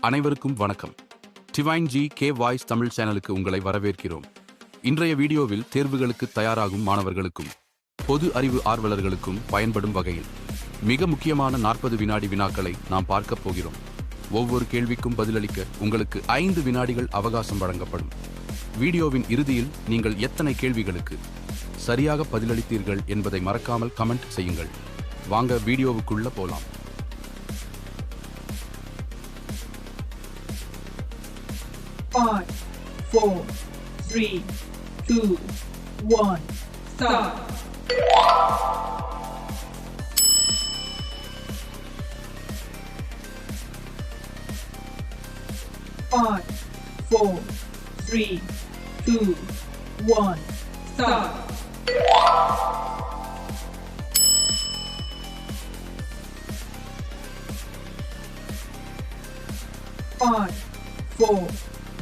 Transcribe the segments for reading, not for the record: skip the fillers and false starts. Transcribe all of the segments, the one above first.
அனைவருக்கும் வணக்கம். Divine G K voice Tamil சேனலுக்கு உங்களை வரவேற்கிறோம். இன்றைய வீடியோவில் தேர்வுகளுக்கு தயாராகும் மாணவர்களுக்கும் பொது அறிவு ஆர்வலர்களுக்கும் பயன்படும் வகையில் மிக முக்கியமான 40 வினாடி வினாக்களை நாம் பார்க்க போகிறோம். ஒவ்வொரு கேள்விக்கும் பதிலளிக்க உங்களுக்கு 5 வினாடிகள் அவகாசம் வழங்கப்படும். வீடியோவின் இறுதியில் நீங்கள் எத்தனை கேள்விகளுக்கு சரியாக பதிலளித்தீர்கள் என்பதை மறக்காமல் கமெண்ட் செய்யுங்கள். வாங்க வீடியோவுக்குள்ள போலாம். Five, 4, 3, 2, 1, start. Five, 4, 3, 2, 1, start. Five, 4,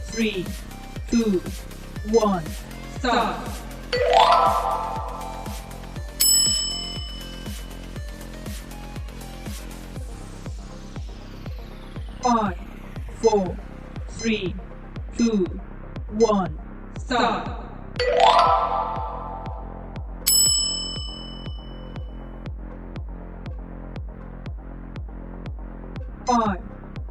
3, 2, 1, start. Five, 4, 3, 2, 1, start. Five, 4,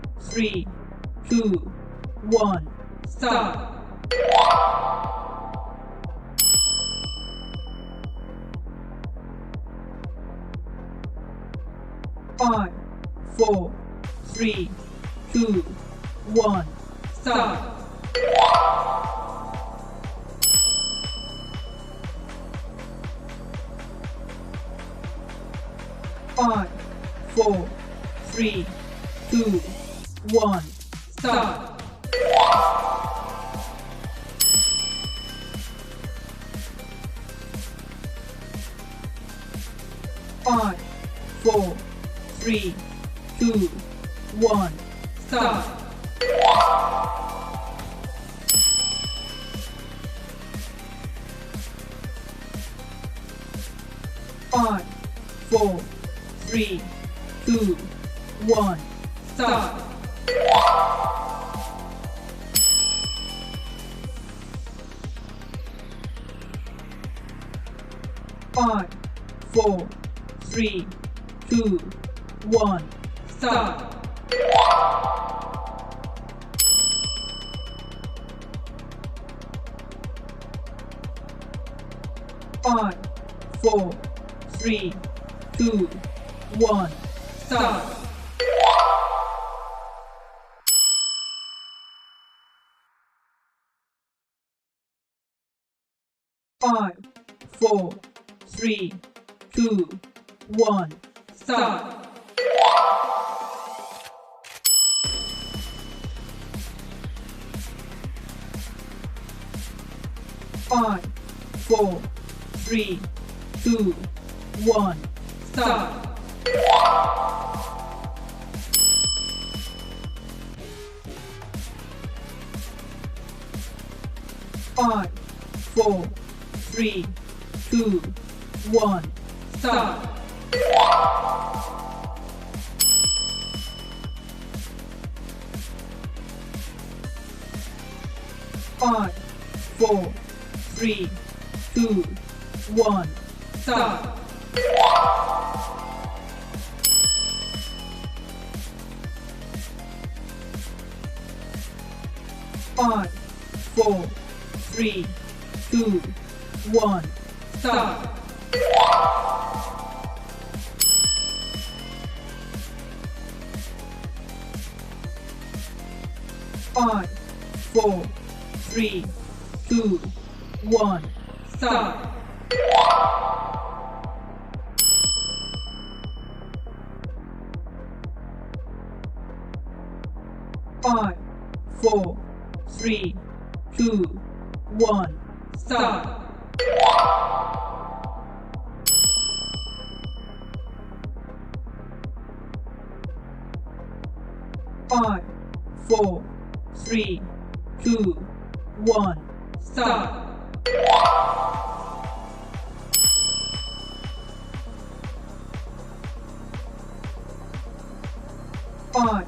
3, 2, 1, start. Five, 4, 3, 2, 1, start. Five, 4, 3, 2, 1, start. Five, 4, 3, 2, 1, start. Five, 4, 3, 2, 1, start. Five, 4, 3, 2, 1, start. Five, 4, 3, 2, 1, start. Five, 4, 3, 2, 1, start. Five, 4, 3, 2, 1, start. Five, 4, 3, 2, 1, start. Five, 4, 3, 2, 1, start. Five, 4, 3, 2, 1, start. Five, 4, 3, 2, 1, start. Five, 4, 3, 2, 1, start. Five, 4, 3, 2, 1, start. Five,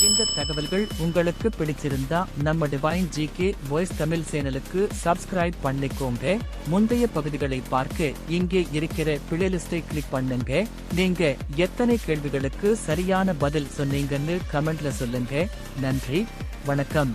இந்த தகவல்கள் உங்களுக்கு பிடிச்சிருந்தா நம்ம divine GK voice Tamil சேனலுக்கு subscribe பண்ணிக்கோங்க. முந்தைய பகுதிகளை பார்க்க இங்கே இருக்கிற பிளேலிஸ்டை கிளிக் பண்ணுங்க. நீங்க எத்தனை கேள்விகளுக்கு சரியான பதில் சொன்னீங்கன்னு கமெண்ட்ல சொல்லுங்க. நன்றி, வணக்கம்.